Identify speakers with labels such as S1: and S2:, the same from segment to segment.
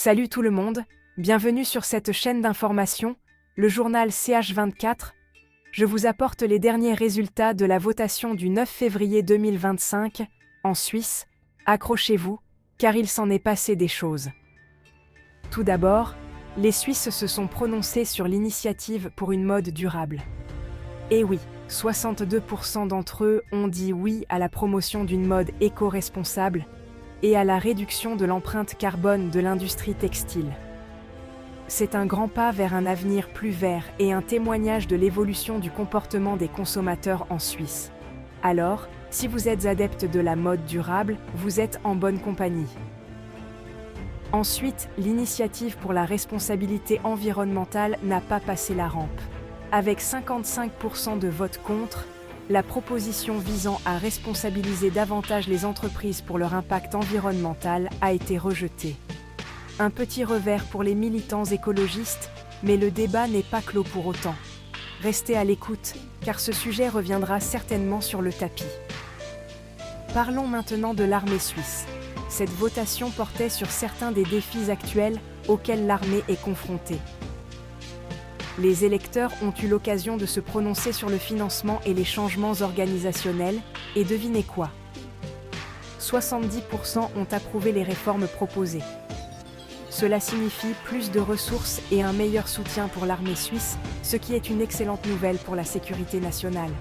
S1: Salut tout le monde, bienvenue sur cette chaîne d'information, le journal CH24. Je vous apporte les derniers résultats de la votation du 9 février 2025, en Suisse. Accrochez-vous, car il s'en est passé des choses. Tout d'abord, les Suisses se sont prononcés sur l'initiative pour une mode durable. Et oui, 62% d'entre eux ont dit oui à la promotion d'une mode éco-responsable et à la réduction de l'empreinte carbone de l'industrie textile. C'est un grand pas vers un avenir plus vert et un témoignage de l'évolution du comportement des consommateurs en Suisse. Alors, si vous êtes adepte de la mode durable, vous êtes en bonne compagnie. Ensuite, l'initiative pour la responsabilité environnementale n'a pas passé la rampe. Avec 55% de votes contre, la proposition visant à responsabiliser davantage les entreprises pour leur impact environnemental a été rejetée. Un petit revers pour les militants écologistes, mais le débat n'est pas clos pour autant. Restez à l'écoute, car ce sujet reviendra certainement sur le tapis. Parlons maintenant de l'armée suisse. Cette votation portait sur certains des défis actuels auxquels l'armée est confrontée. Les électeurs ont eu l'occasion de se prononcer sur le financement et les changements organisationnels, et devinez quoi ? 70% ont approuvé les réformes proposées. Cela signifie plus de ressources et un meilleur soutien pour l'armée suisse, ce qui est une excellente nouvelle pour la sécurité nationale.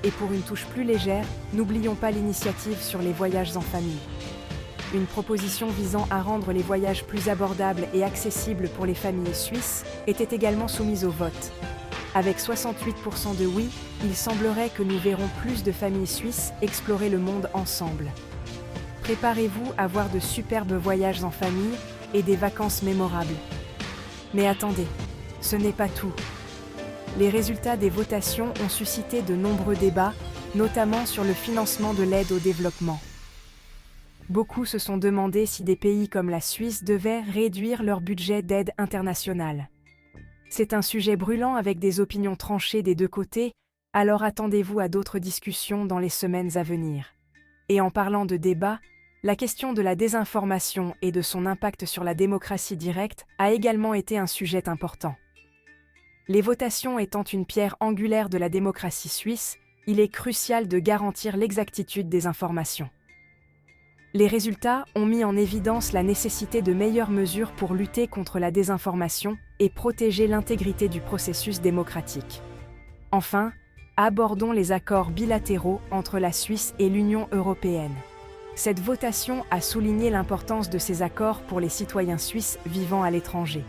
S1: Et pour une touche plus légère, n'oublions pas l'initiative sur les voyages en famille. Une proposition visant à rendre les voyages plus abordables et accessibles pour les familles suisses était également soumise au vote. Avec 68% de oui, il semblerait que nous verrons plus de familles suisses explorer le monde ensemble. Préparez-vous à voir de superbes voyages en famille et des vacances mémorables. Mais attendez, ce n'est pas tout. Les résultats des votations ont suscité de nombreux débats, notamment sur le financement de l'aide au développement. Beaucoup se sont demandé si des pays comme la Suisse devaient réduire leur budget d'aide internationale. C'est un sujet brûlant avec des opinions tranchées des deux côtés, alors attendez-vous à d'autres discussions dans les semaines à venir. Et en parlant de débat, la question de la désinformation et de son impact sur la démocratie directe a également été un sujet important. Les votations étant une pierre angulaire de la démocratie suisse, il est crucial de garantir l'exactitude des informations. Les résultats ont mis en évidence la nécessité de meilleures mesures pour lutter contre la désinformation et protéger l'intégrité du processus démocratique. Enfin, abordons les accords bilatéraux entre la Suisse et l'Union européenne. Cette votation a souligné l'importance de ces accords pour les citoyens suisses vivant à l'étranger.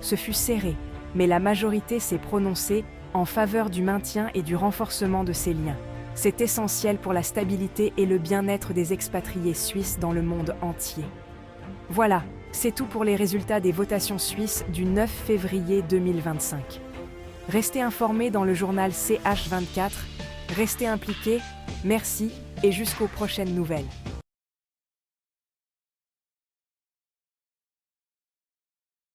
S1: Ce fut serré, mais la majorité s'est prononcée en faveur du maintien et du renforcement de ces liens. C'est essentiel pour la stabilité et le bien-être des expatriés suisses dans le monde entier. Voilà, c'est tout pour les résultats des votations suisses du 9 février 2025. Restez informés dans le journal CH24, restez impliqués, merci et jusqu'aux prochaines nouvelles.